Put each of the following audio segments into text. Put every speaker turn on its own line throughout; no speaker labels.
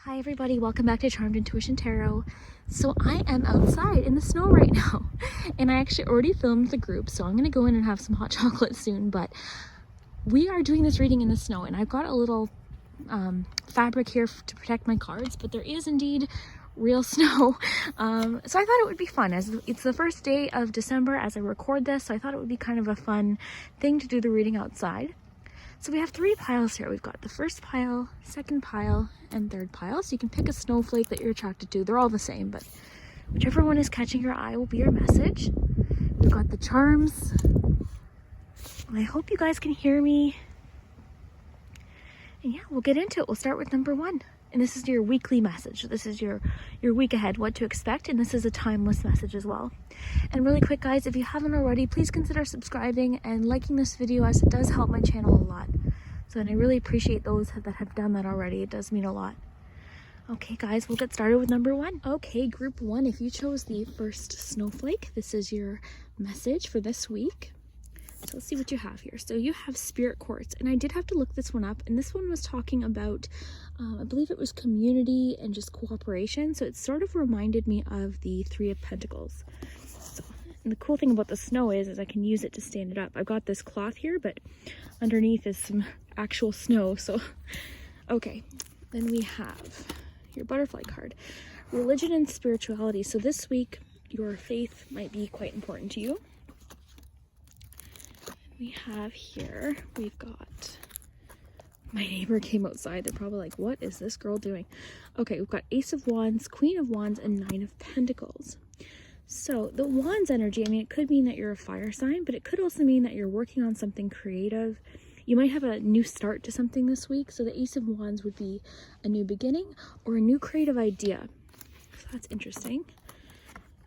Hi everybody, welcome back to Charmed Intuition Tarot. So I am outside in the snow right now and I actually already filmed the group, so I'm gonna go in and have some hot chocolate soon, but we are doing this reading in the snow and I've got a little fabric here to protect my cards, but there is indeed real snow. So I thought it would be fun, as it's the first day of December as I record this, so I thought it would be kind of a fun thing to do the reading outside. So we have three piles here. We've got the first pile, second pile, and third pile. So you can pick a snowflake that you're attracted to. They're all the same, but whichever one is catching your eye will be your message. We've got the charms. I hope you guys can hear me. And yeah, we'll get into it. We'll start with number one. And this is your weekly message. This is your week ahead, what to expect. And this is a timeless message as well. And really quick, guys, if you haven't already, please consider subscribing and liking this video, as it does help my channel a lot. So, and I really appreciate those that have done that already. It does mean a lot. Okay, guys, we'll get started with number one. Okay, group one, if you chose the first snowflake, this is your message for this week. So let's see what you have here. So you have Spirit Quartz, and I did have to look this one up, and this one was talking about, I believe it was community and just cooperation. So it sort of reminded me of the Three of Pentacles. So, and the cool thing about the snow is I can use it to stand it up. I've got this cloth here, but underneath is some actual snow. So, okay, then we have your butterfly card, religion and spirituality. So this week, your faith might be quite important to you. We have here, we've got, my neighbor came outside. They're probably like, what is this girl doing? Okay, we've got Ace of Wands, Queen of Wands, and Nine of Pentacles. So the Wands energy, I mean, it could mean that you're a fire sign, but it could also mean that you're working on something creative. You might have a new start to something this week. So the Ace of Wands would be a new beginning or a new creative idea. So that's interesting.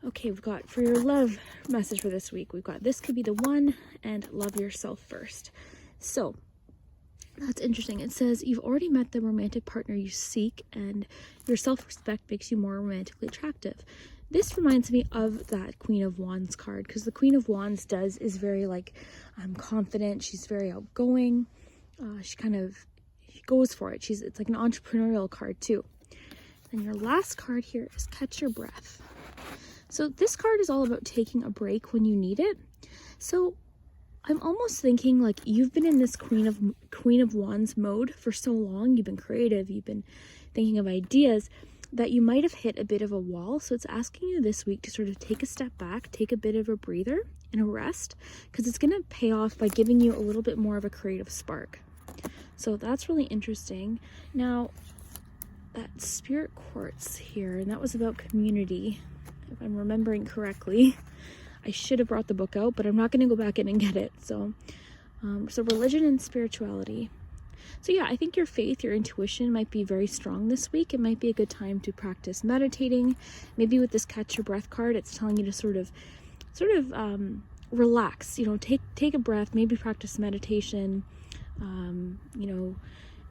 Okay, we've got for your love message for this week, we've got this could be the one and love yourself first. So that's interesting. It says you've already met the romantic partner you seek and your self-respect makes you more romantically attractive. This reminds me of that Queen of Wands card, because the Queen of Wands is very like confident. She's very outgoing. She goes for it. It's like an entrepreneurial card too. And your last card here is Catch Your Breath. So this card is all about taking a break when you need it. So I'm almost thinking like you've been in this Queen of Wands mode for so long. You've been creative. You've been thinking of ideas that you might have hit a bit of a wall. So it's asking you this week to sort of take a step back, take a bit of a breather and a rest, because it's going to pay off by giving you a little bit more of a creative spark. So that's really interesting. Now, that Spirit Quartz here, and that was about community. If I'm remembering correctly, I should have brought the book out, but I'm not going to go back in and get it. So, so religion and spirituality. So yeah, I think your faith, your intuition might be very strong this week. It might be a good time to practice meditating. Maybe with this Catch Your Breath card, it's telling you to sort of relax. You know, take a breath. Maybe practice meditation. You know,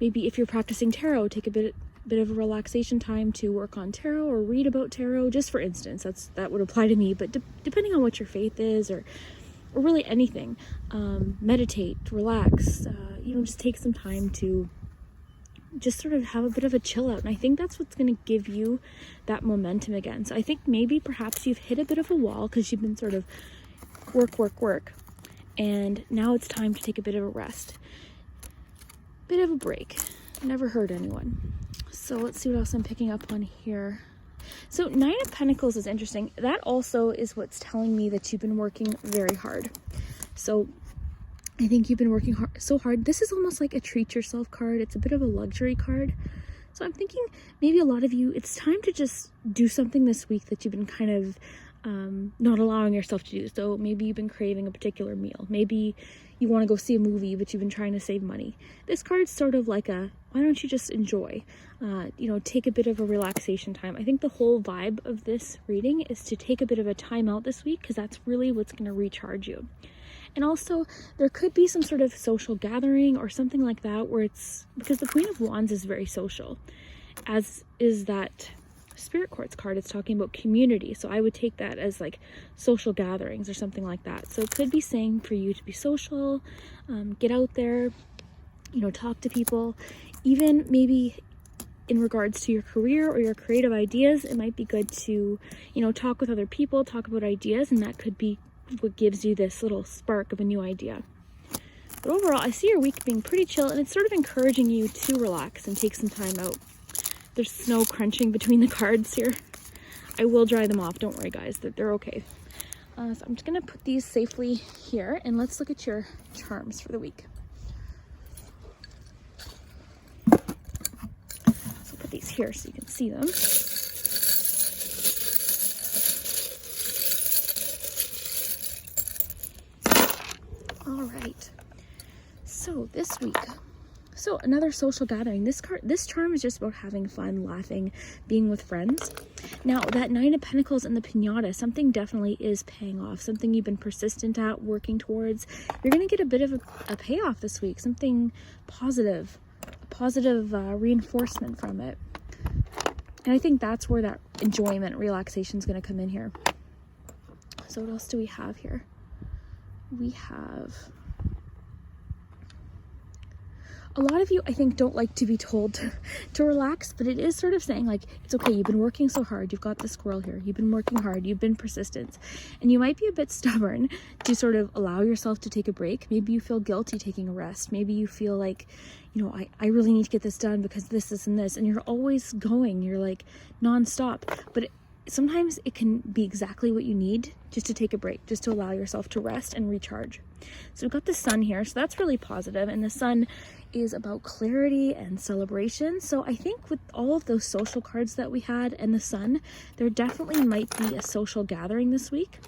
maybe if you're practicing tarot, take a bit of a relaxation time to work on tarot or read about tarot, just for instance. That would apply to me, but depending on what your faith is, or really anything, meditate, relax, you know, just take some time to just sort of have a bit of a chill out. And I think that's what's going to give you that momentum again. So I think maybe perhaps you've hit a bit of a wall because you've been sort of work, and now it's time to take a bit of a rest, bit of a break. Never hurt anyone. So let's see what else I'm picking up on here. So Nine of Pentacles is interesting. That also is what's telling me that you've been working very hard. So I think you've been working so hard. This is almost like a treat yourself card. It's a bit of a luxury card. So I'm thinking maybe a lot of you, it's time to just do something this week that you've been kind of not allowing yourself to do. So maybe you've been craving a particular meal. Maybe you want to go see a movie, but you've been trying to save money. This card's sort of like why don't you just enjoy, you know, take a bit of a relaxation time. I think the whole vibe of this reading is to take a bit of a time out this week, because that's really what's going to recharge you. And also there could be some sort of social gathering or something like that, where because the Queen of Wands is very social, as is that Spirit Quartz card. It's talking about community, so I would take that as like social gatherings or something like that. So it could be saying for you to be social, get out there, you know, talk to people, even maybe in regards to your career or your creative ideas, it might be good to, you know, talk with other people, talk about ideas, and that could be what gives you this little spark of a new idea. But overall, I see your week being pretty chill, and it's sort of encouraging you to relax and take some time out. There's snow crunching between the cards here. I will dry them off, don't worry guys, they're okay. So I'm just gonna put these safely here, and let's look at your charms for the week. So put these here so you can see them. All right, so this week, so another social gathering. This charm is just about having fun, laughing, being with friends. Now that Nine of Pentacles and the Pinata, something definitely is paying off, something you've been persistent at, working towards. You're going to get a bit of a payoff this week, something positive, a positive reinforcement from it. And I think that's where that enjoyment, relaxation is going to come in here. So what else do we have here? We have... A lot of you, I think, don't like to be told to relax, but it is sort of saying, like, it's okay, you've been working so hard, you've got the squirrel here, you've been working hard, you've been persistent, and you might be a bit stubborn to sort of allow yourself to take a break. Maybe you feel guilty taking a rest. Maybe you feel like, you know, I really need to get this done because this, and you're always going, you're like nonstop, but sometimes it can be exactly what you need, just to take a break, just to allow yourself to rest and recharge. So we've got the sun here, so that's really positive, and the sun is about clarity and celebration. So I think with all of those social cards that we had and the sun, there definitely might be a social gathering this week.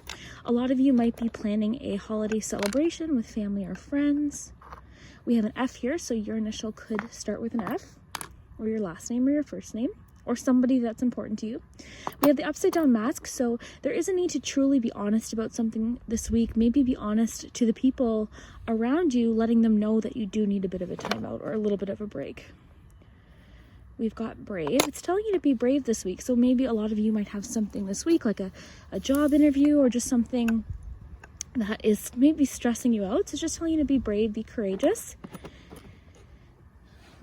A lot of you might be planning a holiday celebration with family or friends. We have an F here, so your initial could start with an F, or your last name or your first name, or somebody that's important to you. We have the upside down mask, so there is a need to truly be honest about something this week. Maybe be honest to the people around you, letting them know that you do need a bit of a timeout or a little bit of a break. We've got brave. It's telling you to be brave this week, so maybe a lot of you might have something this week, like a job interview or just something that is maybe stressing you out. So it's just telling you to be brave, be courageous.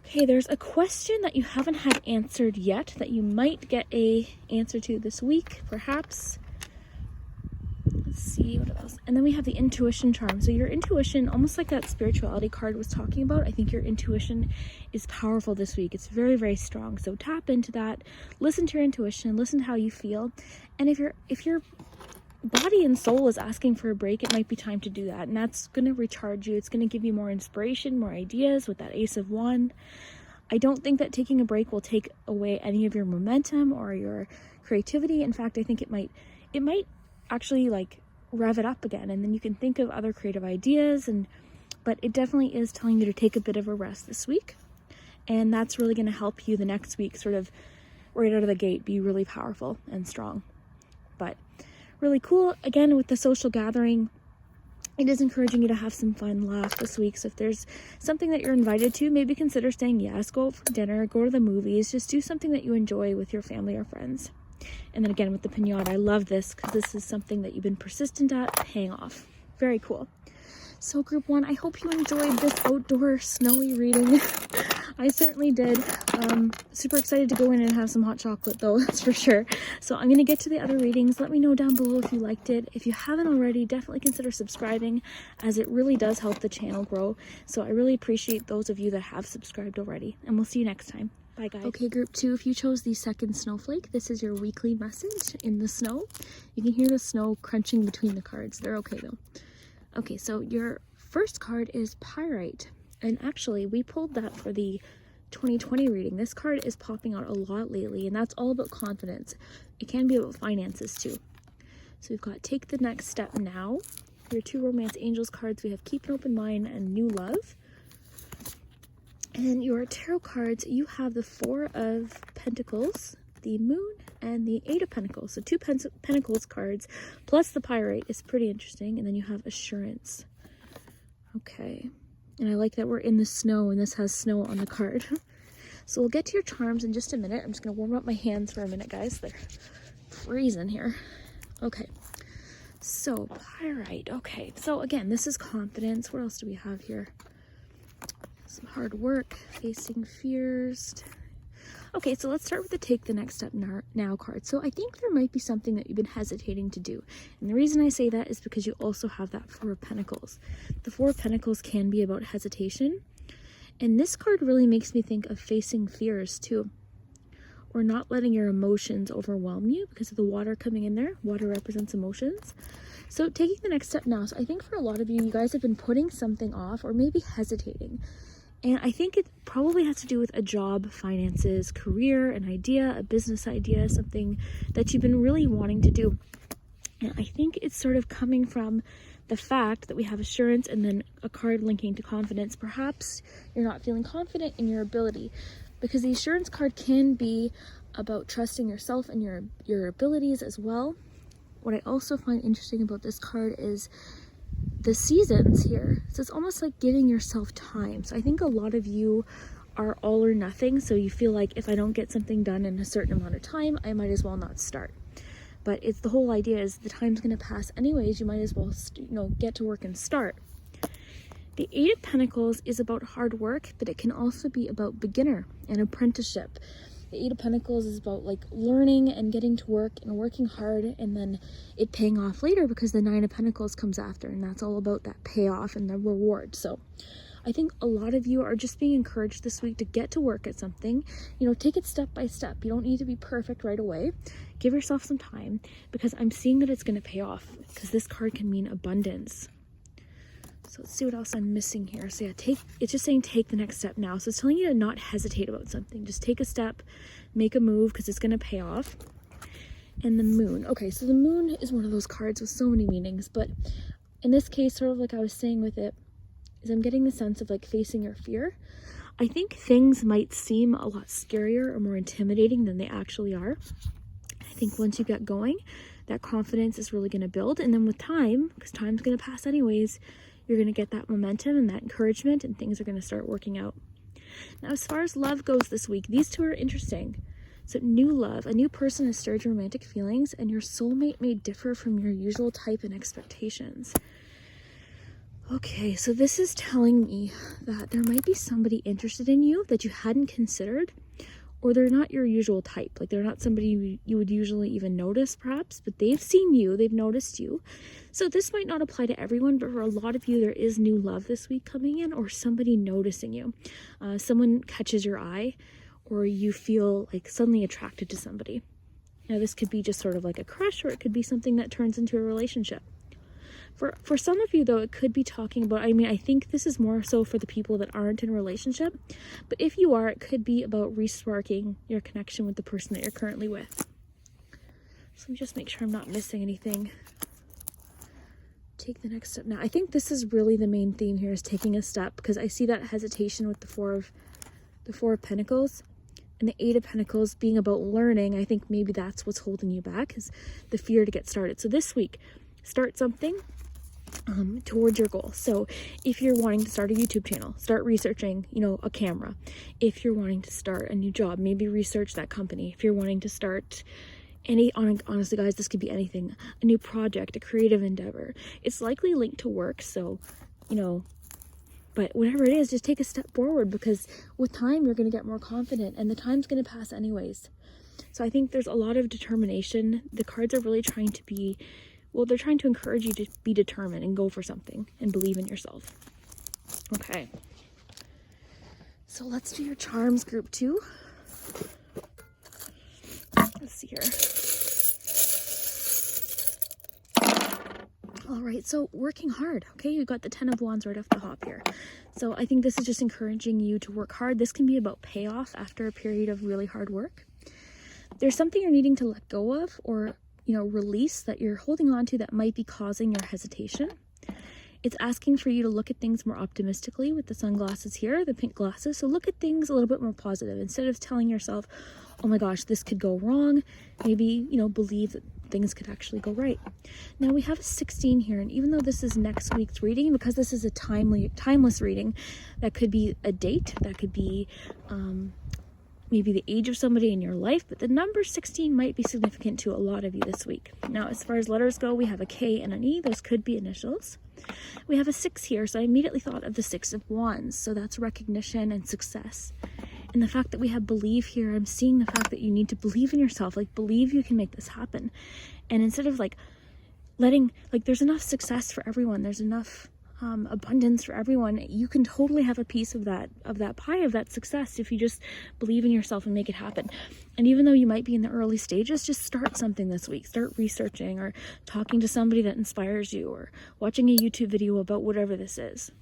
Okay, there's a question that you haven't had answered yet that you might get a answer to this week, perhaps. Let's see, what else? And then we have the intuition charm. So your intuition, almost like that spirituality card was talking about, I think your intuition is powerful this week. It's very, very strong. So tap into that, listen to your intuition, listen to how you feel. And if your body and soul is asking for a break, it might be time to do that, and that's going to recharge you. It's going to give you more inspiration, more ideas with that Ace of Wands. I don't think that taking a break will take away any of your momentum or your creativity. In fact, I think it might actually like rev it up again, and then you can think of other creative ideas. But it definitely is telling you to take a bit of a rest this week, and that's really going to help you the next week, sort of right out of the gate, be really powerful and strong. But really cool. Again, with the social gathering, it is encouraging you to have some fun, laugh this week. So if there's something that you're invited to, maybe consider saying yes, go out for dinner, go to the movies, just do something that you enjoy with your family or friends. And then again, with the pinata, I love this because this is something that you've been persistent at, paying off. Very cool. So group one, I hope you enjoyed this outdoor snowy reading. I certainly did. Super excited to go in and have some hot chocolate though, that's for sure. So I'm going to get to the other readings. Let me know down below if you liked it. If you haven't already, definitely consider subscribing, as it really does help the channel grow. So I really appreciate those of you that have subscribed already, and we'll see you next time. Bye guys. Okay, group two, if you chose the second snowflake, this is your weekly message in the snow. You can hear the snow crunching between the cards. They're okay though. Okay, so your first card is Pyrite, and actually we pulled that for the 2020 reading. This card is popping out a lot lately, and that's all about confidence. It can be about finances too. So we've got Take the Next Step Now. Your two Romance Angels cards, we have Keep an Open Mind and New Love. And your tarot cards, you have the Four of Pentacles, the Moon, and the Eight of Pentacles. So two Pentacles cards plus the Pyrite is pretty interesting. And then you have Assurance. Okay. And I like that we're in the snow and this has snow on the card. So we'll get to your charms in just a minute. I'm just going to warm up my hands for a minute, guys. They're freezing here. Okay. So Pyrite. Okay. So again, this is confidence. What else do we have here? Some hard work, facing fears. Okay, so let's start with the take the next step now card. So I think there might be something that you've been hesitating to do. And the reason I say that is because you also have that Four of Pentacles. The Four of Pentacles can be about hesitation. And this card really makes me think of facing fears too. Or not letting your emotions overwhelm you because of the water coming in there. Water represents emotions. So taking the next step now. So I think for a lot of you, you guys have been putting something off or maybe hesitating. And I think it probably has to do with a job, finances, career, an idea, a business idea, something that you've been really wanting to do. And I think it's sort of coming from the fact that we have assurance and then a card linking to confidence. Perhaps you're not feeling confident in your ability, because the assurance card can be about trusting yourself and your abilities as well. What I also find interesting about this card is the seasons here. So it's almost like giving yourself time. So I think a lot of you are all or nothing. So you feel like if I don't get something done in a certain amount of time, I might as well not start. But it's the whole idea is the time's going to pass anyways. You might as well, get to work and start. The Eight of Pentacles is about hard work, but it can also be about beginner and apprenticeship. The Eight of Pentacles is about like learning and getting to work and working hard and then it paying off later, because the Nine of Pentacles comes after, and that's all about that payoff and the reward. So I think a lot of you are just being encouraged this week to get to work at something. Take it step by step. You don't need to be perfect right away. Give yourself some time, because I'm seeing that it's going to pay off, because this card can mean abundance. So let's see what else I'm missing here. So yeah, it's just saying take the next step now. So it's telling you to not hesitate about something. Just take a step, make a move, because it's going to pay off. And the Moon. Okay, so the Moon is one of those cards with so many meanings. But in this case, sort of like I was saying with it, is I'm getting the sense of like facing your fear. I think things might seem a lot scarier or more intimidating than they actually are. I think once you get going, that confidence is really going to build. And then with time, because time's going to pass anyways, you're going to get that momentum and that encouragement, and things are going to start working out. Now, as far as love goes this week, these two are interesting. So new love, a new person has stirred your romantic feelings, and your soulmate may differ from your usual type and expectations. Okay, so this is telling me that there might be somebody interested in you that you hadn't considered, or they're not your usual type. Like they're not somebody you would usually even notice perhaps, but they've seen you, they've noticed you. So this might not apply to everyone, but for a lot of you, there is new love this week coming in, or somebody noticing you. Someone catches your eye, or you feel like suddenly attracted to somebody. Now this could be just sort of like a crush, or it could be something that turns into a relationship. For some of you, though, it could be talking about, I think this is more so for the people that aren't in a relationship. But if you are, it could be about resparking your connection with the person that you're currently with. So let me just make sure I'm not missing anything. Take the next step now. I think this is really the main theme here, is taking a step, because I see that hesitation with the Four of Pentacles. And the Eight of Pentacles being about learning. I think maybe that's what's holding you back, is the fear to get started. So this week, start something towards your goal. So if you're wanting to start a YouTube channel, start researching, a camera. If you're wanting to start a new job, maybe research that company. If you're wanting to start honestly guys, this could be anything, a new project, a creative endeavor. It's likely linked to work. So, but whatever it is, just take a step forward, because with time, you're going to get more confident, and the time's going to pass anyways. So I think there's a lot of determination. The cards are really trying to be, they're trying to encourage you to be determined and go for something and believe in yourself. Okay. So let's do your charms group 2. Let's see here. All right, so working hard. Okay, you got the 10 of Wands right off the hop here. So I think this is just encouraging you to work hard. This can be about payoff after a period of really hard work. There's something you're needing to let go of, or release, that you're holding on to that might be causing your hesitation. It's asking for you to look at things more optimistically with the sunglasses here, the pink glasses. So look at things a little bit more positive. Instead of telling yourself, oh my gosh, this could go wrong, maybe, believe that things could actually go right. Now we have a 16 here, and even though this is next week's reading, because this is a timeless reading, that could be a date, that could be maybe the age of somebody in your life, but the number 16 might be significant to a lot of you this week. Now, as far as letters go, we have a K and an E. Those could be initials. We have a 6 here, so I immediately thought of the 6 of Wands. So that's recognition and success. And the fact that we have believe here, I'm seeing the fact that you need to believe in yourself, like believe you can make this happen. And instead of like letting, like there's enough success for everyone, there's enough abundance for everyone. You can totally have a piece of that pie, of that success, if you just believe in yourself and make it happen. And even though you might be in the early stages, just start something this week. Start researching or talking to somebody that inspires you, or watching a YouTube video about whatever this is.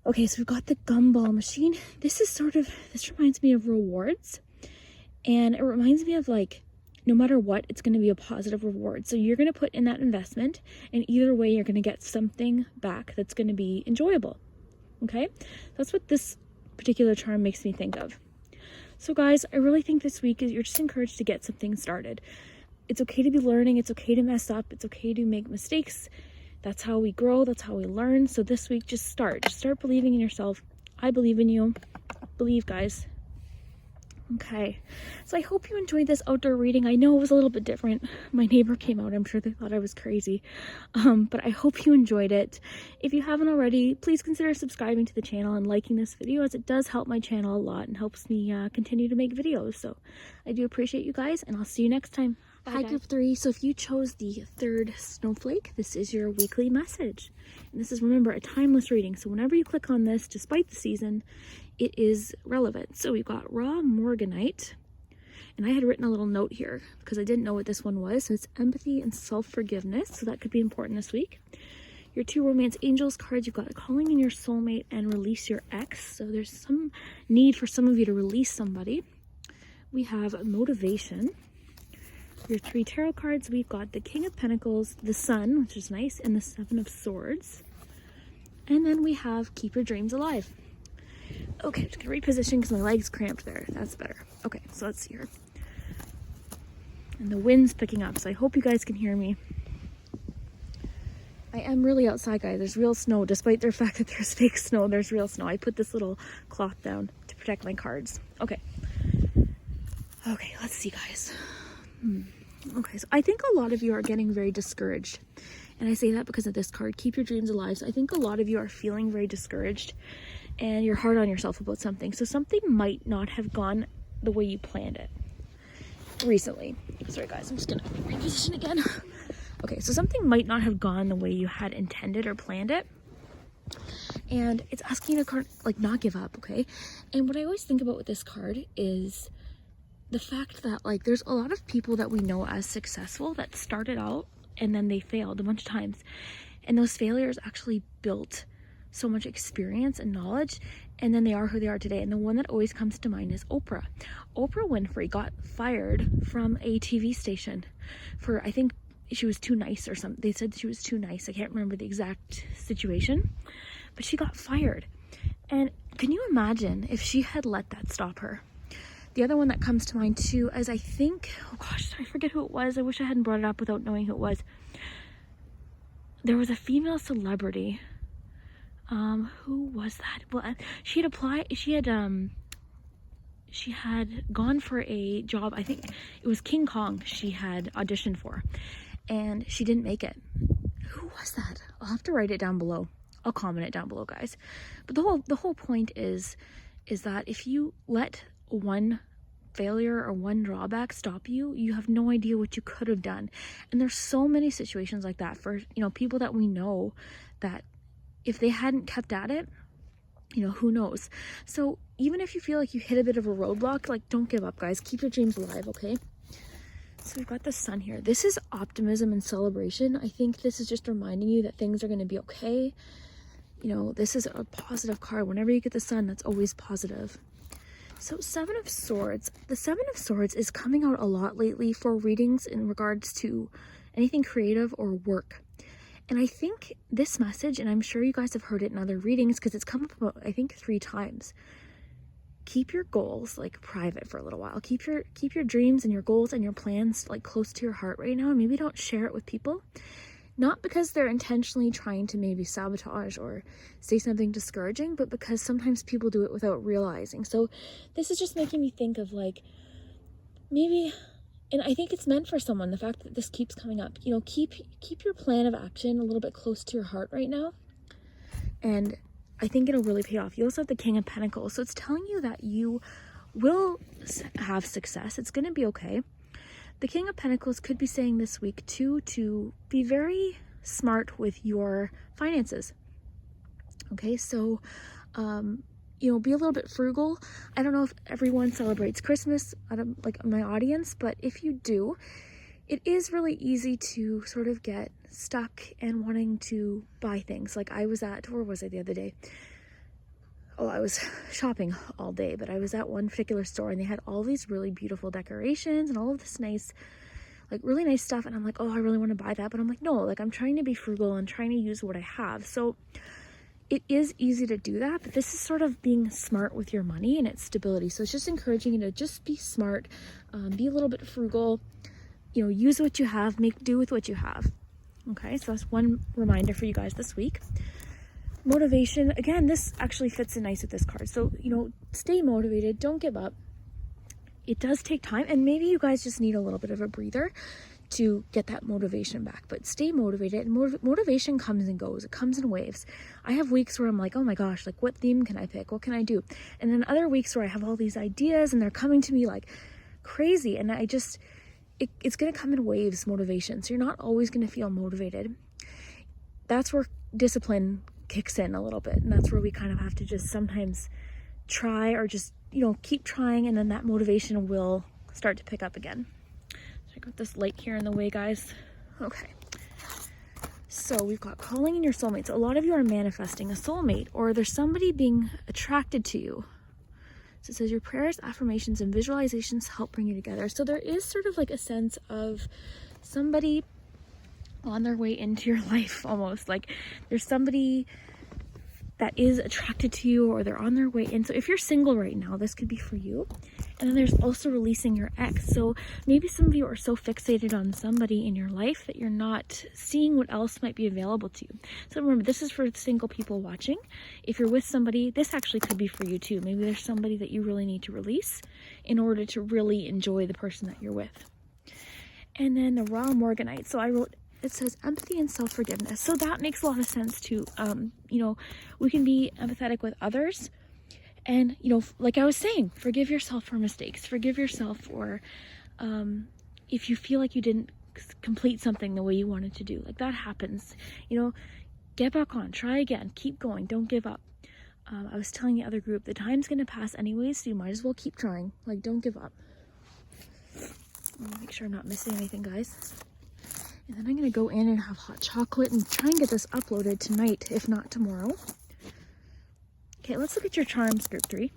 Okay, so we've got the gumball machine. This reminds me of rewards, and it reminds me of like, no matter what, it's going to be a positive reward. So you're going to put in that investment, and either way, you're going to get something back that's going to be enjoyable. Okay? That's what this particular charm makes me think of. So guys, I really think this week you're just encouraged to get something started. It's okay to be learning. It's okay to mess up. It's okay to make mistakes. That's how we grow. That's how we learn. So this week, just start. Just start believing in yourself. I believe in you. Believe, guys. Okay, so I hope you enjoyed this outdoor reading. I know it was a little bit different. My neighbor came out. I'm sure they thought I was crazy. But I hope you enjoyed it. If you haven't already, please consider subscribing to the channel and liking this video, as it does help my channel a lot and helps me continue to make videos. So I do appreciate you guys, and I'll see you next time. Hi, Group 3. So if you chose the third snowflake, this is your weekly message. And this is, remember, a timeless reading. So whenever you click on this, despite the season, it is relevant. So we've got raw morganite. And I had written a little note here because I didn't know what this one was. So it's empathy and self-forgiveness. So that could be important this week. Your 2 romance angels cards, you've got calling in your soulmate and release your ex. So there's some need for some of you to release somebody. We have motivation. Your 3 tarot cards, we've got the King of Pentacles, the Sun, which is nice, and the 7 of Swords. And then we have Keep Your Dreams Alive. Okay, I'm just going to reposition because my leg's cramped there. That's better. Okay, so let's see here. And the wind's picking up, so I hope you guys can hear me. I am really outside, guys. There's real snow. Despite the fact that there's fake snow, there's real snow. I put this little cloth down to protect my cards. Okay. Okay, let's see, guys. Okay, so I think a lot of you are getting very discouraged, and I say that because of this card, Keep Your Dreams Alive. So I think a lot of you are feeling very discouraged, and you're hard on yourself about something. So something might not have gone the way you planned it recently. Sorry guys, I'm just gonna reposition again. Okay, so something might not have gone the way you had intended or planned it, and it's asking you to like not give up. Okay, and what I always think about with this card is the fact that like there's a lot of people that we know as successful that started out and then they failed a bunch of times, and those failures actually built so much experience and knowledge, and then they are who they are today. And the one that always comes to mind is Oprah. Oprah Winfrey got fired from a TV station for, I think she was too nice or something. They said she was too nice. I can't remember the exact situation, but she got fired. And can you imagine if she had let that stop her? The other one that comes to mind too is, I think, oh gosh, I forget who it was. I wish I hadn't brought it up without knowing who it was. There was a female celebrity. Who was that? Well, she had applied, she had gone for a job. I think it was King Kong she had auditioned for, and she didn't make it. Who was that? I'll have to write it down below. I'll comment it down below, guys. But the whole point is that if you let one failure or one drawback stop you, you have no idea what you could have done. And there's so many situations like that for, you know, people that we know that if they hadn't kept at it, you know, who knows. So even if you feel like you hit a bit of a roadblock, like, don't give up, guys. Keep your dreams alive, okay? So we've got the Sun here. This is optimism and celebration. I think this is just reminding you that things are going to be okay. You know, this is a positive card. Whenever you get the Sun, that's always positive. So 7 of Swords. The 7 of Swords is coming out a lot lately for readings in regards to anything creative or work. And I think this message, and I'm sure you guys have heard it in other readings because it's come up about, I think, 3 times. Keep your goals like private for a little while. Keep your dreams and your goals and your plans like close to your heart right now. Maybe don't share it with people. Not because they're intentionally trying to maybe sabotage or say something discouraging, but because sometimes people do it without realizing. So this is just making me think of like, maybe, and I think it's meant for someone, the fact that this keeps coming up, you know, keep your plan of action a little bit close to your heart right now. And I think it'll really pay off. You also have the King of Pentacles. So it's telling you that you will have success. It's going to be okay. The King of Pentacles could be saying this week too to be very smart with your finances. Okay, so you know, be a little bit frugal. I don't know if everyone celebrates Christmas out of like my audience, but if you do, it is really easy to sort of get stuck and wanting to buy things. Like I was at, where was I the other day? Oh, I was shopping all day, but I was at one particular store and they had all these really beautiful decorations and all of this nice, like really nice stuff. And I'm like, oh, I really want to buy that. But I'm like, no, like I'm trying to be frugal and trying to use what I have. So it is easy to do that, but this is sort of being smart with your money and its stability. So it's just encouraging you to just be smart, be a little bit frugal, you know, use what you have, make do with what you have. Okay, so that's one reminder for you guys this week. Motivation, again, this actually fits in nice with this card. So, you know, stay motivated, don't give up. It does take time, and maybe you guys just need a little bit of a breather to get that motivation back, but stay motivated. And motivation comes and goes. It comes in waves. I have weeks where I'm like, oh my gosh, like what theme can I pick? What can I do? And then other weeks where I have all these ideas and they're coming to me like crazy, and I just, it's going to come in waves, motivation. So you're not always going to feel motivated. That's where discipline kicks in a little bit, and that's where we kind of have to just sometimes try, or just, you know, keep trying, and then that motivation will start to pick up again. I got this light here in the way, guys. Okay. So we've got calling in your soulmate. So a lot of you are manifesting a soulmate, or there's somebody being attracted to you. So it says your prayers, affirmations, and visualizations help bring you together. So there is sort of like a sense of somebody on their way into your life, almost. Like there's somebody that is attracted to you, or they're on their way in. So if you're single right now, this could be for you. And then there's also releasing your ex. So maybe some of you are so fixated on somebody in your life that you're not seeing what else might be available to you. So remember, this is for single people watching. If you're with somebody, this actually could be for you too. Maybe there's somebody that you really need to release in order to really enjoy the person that you're with. And then the Raw Morganite. So I wrote, it says empathy and self-forgiveness. So that makes a lot of sense too. You know, we can be empathetic with others. And, you know, like I was saying, forgive yourself for mistakes. Forgive yourself for if you feel like you didn't complete something the way you wanted to do. Like that happens. You know, get back on. Try again. Keep going. Don't give up. I was telling the other group, the time's going to pass anyways, so you might as well keep trying. Like, don't give up. Make sure I'm not missing anything, guys. And then I'm going to go in and have hot chocolate and try and get this uploaded tonight, if not tomorrow. Okay, let's look at your charms, group 3.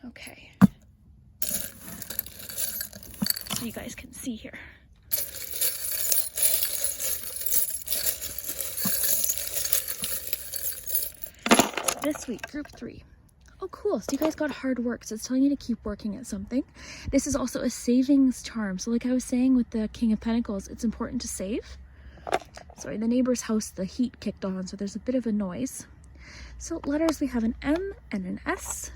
Okay. So you guys can see here. This week, group 3. Oh, cool. So you guys got hard work. So it's telling you to keep working at something. This is also a savings charm. So like I was saying with the King of Pentacles, it's important to save. Sorry, the neighbor's house, the heat kicked on, so there's a bit of a noise. So letters, we have an M and an S.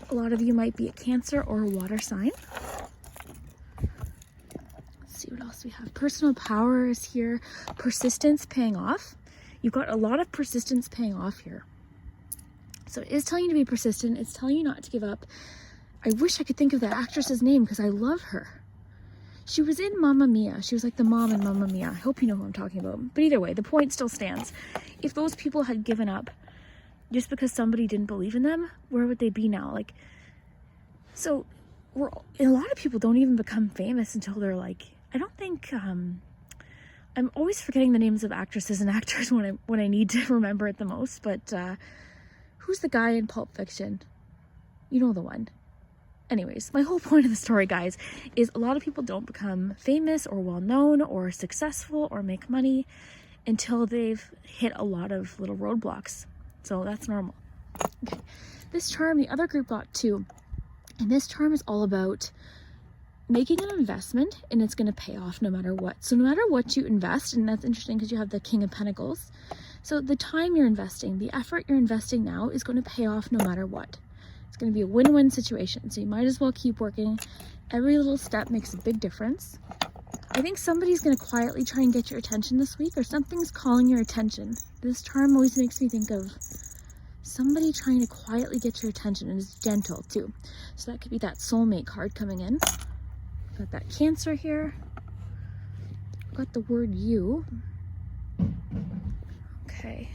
A lot of you might be a Cancer or a water sign. Let's see what else we have. Personal power is here. Persistence paying off. You've got a lot of persistence paying off here. So it is telling you to be persistent. It's telling you not to give up. I wish I could think of that actress's name because I love her. She was in Mamma Mia. She was like the mom in Mamma Mia. I hope you know who I'm talking about. But either way, the point still stands. If those people had given up just because somebody didn't believe in them, where would they be now? Like, so a lot of people don't even become famous until they're like, I don't think, I'm always forgetting the names of actresses and actors when I need to remember it the most. But who's the guy in Pulp Fiction? You know the one. Anyways, my whole point of the story, guys, is a lot of people don't become famous or well-known or successful or make money until they've hit a lot of little roadblocks. So that's normal. Okay. This charm, the other group got too. And this charm is all about making an investment, and it's going to pay off no matter what. So no matter what you invest, and that's interesting because you have the King of Pentacles. So the time you're investing, the effort you're investing now is going to pay off no matter what. It's going to be a win-win situation. So you might as well keep working. Every little step makes a big difference. I think somebody's going to quietly try and get your attention this week, or something's calling your attention. This charm always makes me think of somebody trying to quietly get your attention, and is gentle too. So that could be that soulmate card coming in. Got that Cancer here. Got the word you. Okay.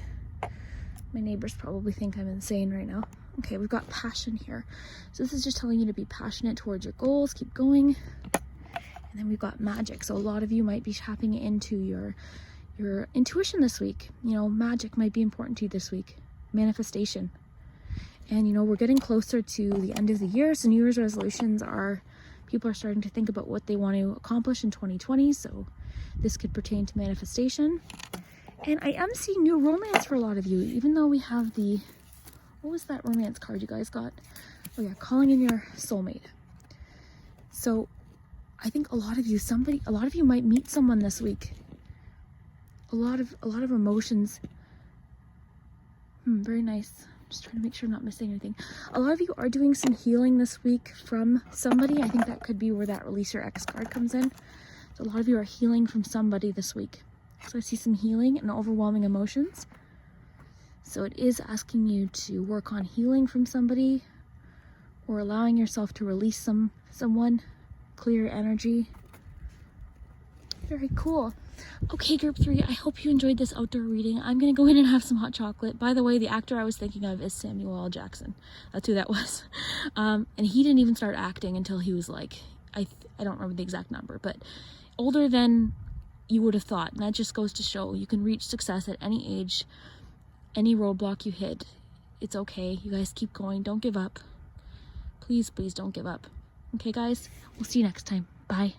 My neighbors probably think I'm insane right now. Okay, we've got passion here. So this is just telling you to be passionate towards your goals, keep going. And then we've got magic. So a lot of you might be tapping into your intuition this week. You know, magic might be important to you this week. Manifestation. And you know, we're getting closer to the end of the year. So New Year's resolutions are, people are starting to think about what they want to accomplish in 2020. So this could pertain to manifestation. And I am seeing new romance for a lot of you, even though we have the, what was that romance card you guys got? Oh yeah, calling in your soulmate. So I think a lot of you might meet someone this week. A lot of emotions. Very nice. Just trying to make sure I'm not missing anything. A lot of you are doing some healing this week from somebody. I think that could be where that release your ex card comes in. So a lot of you are healing from somebody this week. So I see some healing and overwhelming emotions. So it is asking you to work on healing from somebody, or allowing yourself to release someone, clear energy. Very cool. Okay, group 3, I hope you enjoyed this outdoor reading. I'm gonna go in and have some hot chocolate. By the way, the actor I was thinking of is Samuel L. Jackson. That's who that was. And he didn't even start acting until he was like, I don't remember the exact number, but older than you would have thought. And that just goes to show you can reach success at any age, any roadblock you hit. It's okay. You guys keep going. Don't give up. Please, please don't give up. Okay, guys, we'll see you next time. Bye.